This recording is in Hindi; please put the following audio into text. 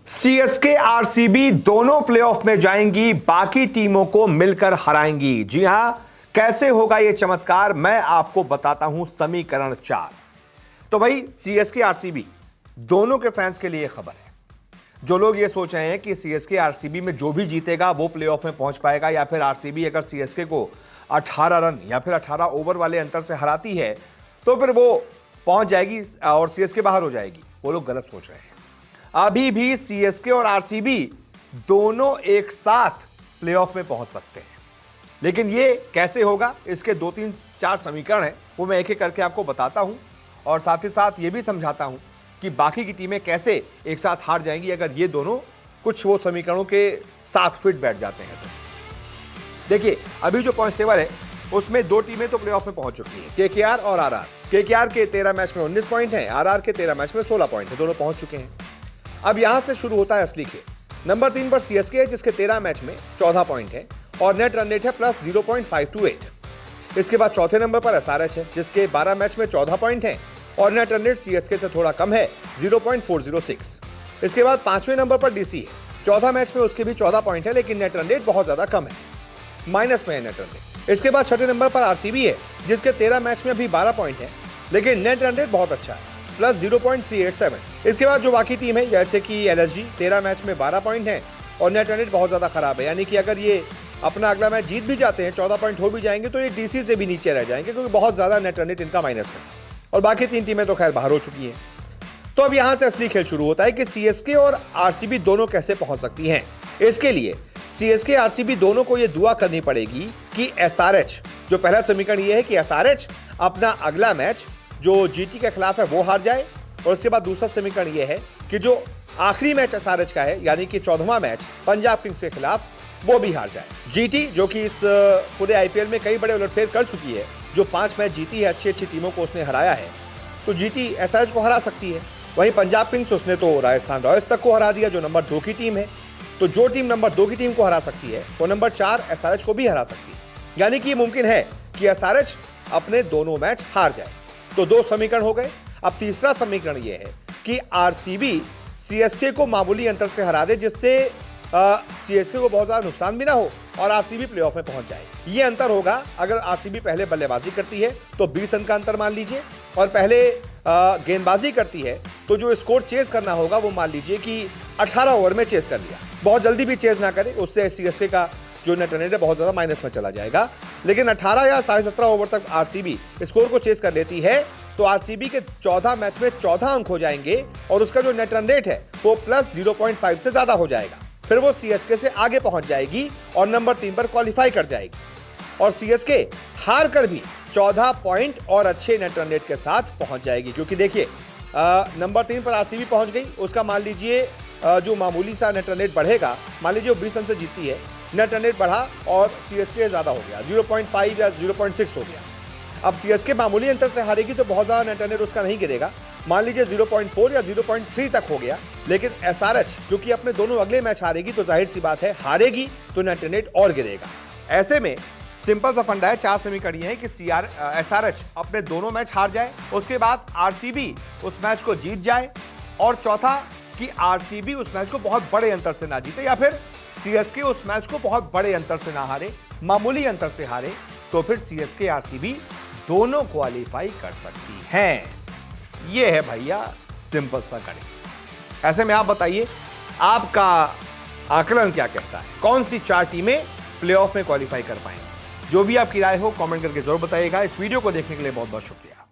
सीएसके आरसीबी दोनों प्लेऑफ में जाएंगी, बाकी टीमों को मिलकर हराएंगी। जी हां, कैसे होगा यह चमत्कार, मैं आपको बताता हूं। समीकरण 4। तो भाई सीएसके आरसीबी दोनों के फैंस के लिए खबर है। जो लोग ये सोच रहे हैं कि सीएसके आरसीबी में जो भी जीतेगा वो प्लेऑफ में पहुंच पाएगा, या फिर आरसीबी अगर सीएसके को 18 रन या फिर 18 ओवर वाले अंतर से हराती है तो फिर वो पहुंच जाएगी और सीएसके बाहर हो जाएगी, वो लोग गलत सोच रहे हैं। अभी भी सीएसके और आरसीबी दोनों एक साथ प्लेऑफ में पहुंच सकते हैं, लेकिन ये कैसे होगा, इसके 2-3-4 समीकरण हैं, वो मैं एक एक करके आपको बताता हूं और साथ ही साथ ये भी समझाता हूं कि बाकी की टीमें कैसे एक साथ हार जाएंगी अगर ये दोनों कुछ वो समीकरणों के साथ फिट बैठ जाते हैं। तो देखिए, अभी जो पॉइंट टेबल है उसमें दो टीमें तो प्लेऑफ में पहुंच चुकी हैं, केकेआर और आरआर। केकेआर के 13 मैच में 19 पॉइंट हैं, आरआर के 13 मैच में 16 पॉइंट है, दोनों पहुंच चुके हैं। अब यहां से शुरू होता है असली खेल। नंबर 3 पर सीएसके है जिसके 13 मैच में 14 पॉइंट है और नेट रन रेट है प्लस 0.528। इसके बाद चौथे नंबर पर एसआरएच है जिसके 12 मैच में 14 पॉइंट है और नेट रन रेट सीएसके से थोड़ा कम है, 0.406। इसके बाद 5वें नंबर पर डीसी है, 14 मैच में उसके भी 14 पॉइंट है लेकिन नेट रन रेट बहुत ज्यादा कम है, माइनस में है नेट रन रेट। इसके बाद छठे नंबर पर आरसीबी है जिसके 13 मैच में अभी 12 पॉइंट है लेकिन नेट रन रेट बहुत अच्छा है, प्लस 0.387। इसके बाद जो बाकी टीम है जैसे कि एलएसजी 13 मैच में 12 पॉइंट है और नेट रन रेट बहुत ज्यादा खराब है, यानी कि अगर ये अपना अगला मैच जीत भी जाते हैं, 14 पॉइंट हो भी जाएंगे तो ये डीसी से भी नीचे रह जाएंगे क्योंकि बहुत ज्यादा नेट रन रेट इनका माइनस में, और बाकी 3 टीमें तो खैर बाहर हो चुकी हैं। तो अब यहां से असली खेल शुरू होता है कि सीएसके और आरसीबी दोनों कैसे पहुंच सकती हैं। इसके लिए सीएसके आरसीबी दोनों को यह दुआ करनी पड़ेगी कि एसआरएच, जो पहला समीकरण यह है कि एसआरएच अपना अगला मैच जो जीटी के खिलाफ है वो हार जाए, और उसके बाद दूसरा समीकरण यह है कि जो आखिरी मैच एसआरएच का है यानी कि 14वां मैच पंजाब किंग्स के खिलाफ वो भी हार जाए। जीटी जो कि इस पूरे आईपीएल में कई बड़े उलटफेर कर चुकी है, जो 5 मैच जीती है, अच्छी अच्छी टीमों को उसने हराया है, तो जीटी एसआरएच को हरा सकती है। वहीं पंजाब किंग्स उसने तो राजस्थान रॉयल्स तक को हरा दिया जो नंबर 2 की टीम है, तो जो टीम नंबर 2 की टीम को हरा सकती है वो नंबर 4 एसआरएच को भी हरा सकती है, यानी कि मुमकिन है कि एसआरएच अपने दोनों मैच हार जाए। तो 2 समीकरण हो गए। अब तीसरा समीकरण यह है कि आरसीबी सीएसके को मामूली अंतर से हरा दे जिससे सीएसके को बहुत ज्यादा नुकसान भी ना हो और आरसीबी प्लेऑफ में पहुंच जाए। ये अंतर होगा अगर आरसीबी पहले बल्लेबाजी करती है तो 20 रन का अंतर मान लीजिए, और पहले गेंदबाजी करती है तो जो स्कोर चेज करना होगा वो मान लीजिए कि 18 ओवर में चेज कर लिया। बहुत जल्दी भी चेज ना करे, उससे सीएसके का जो नेट रन रेट है बहुत ज्यादा माइनस में चला जाएगा। लेकिन 18 या 17.5 ओवर तक आरसीबी स्कोर को चेज कर लेती है तो आरसीबी के 14 मैच में 14 अंक हो जाएंगे और उसका जो नेट रन रेट है वो प्लस 0.5 से ज्यादा हो जाएगा। फिर वो सीएसके से आगे पहुंच जाएगी और नंबर 3 पर क्वालिफाई कर जाएगी, और सीएसके हार कर भी 14 पॉइंट और अच्छे नेट रन रेट के साथ पहुंच जाएगी। क्योंकि देखिए नंबर 3 पर आरसीबी पहुंच गई, उसका मान लीजिए जो मामूली सा नेट रन रेट बढ़ेगा, मान लीजिए वो 20 रन से जीतती है, नेट रन रेट बढ़ा और सीएसके ज्यादा हो गया, 0.5 या 0.6 हो गया। अब सीएसके मामूली अंतर से हारेगी तो बहुत ज्यादा नेट रन रेट उसका नहीं गिरेगा, मान लीजिए 0.4 या 0.3 तक हो गया। लेकिन एसआरएच जो कि अपने दोनों अगले मैच हारेगी तो जाहिर सी बात है हारेगी तो नेट रन रेट और गिरेगा। ऐसे में सिंपल सा फंडा है, 4 समीकरण है कि एसआरएच अपने दोनों मैच हार जाए, उसके बाद आरसीबी उस मैच को जीत जाए, और चौथा कि आरसीबी उस मैच को बहुत बड़े अंतर से ना जीते, या फिर सीएसके उस मैच को बहुत बड़े अंतर से ना हारे, मामूली अंतर से हारे, तो फिर सीएसके आरसीबी दोनों क्वालिफाई कर सकती हैं। ये है भैया सिंपल सा गणित। ऐसे में आप बताइए आपका आकलन क्या कहता है, कौन सी 4 टीमें प्लेऑफ में क्वालिफाई कर पाएंगी? जो भी आपकी राय हो कमेंट करके जरूर बताइएगा। इस वीडियो को देखने के लिए बहुत बहुत शुक्रिया।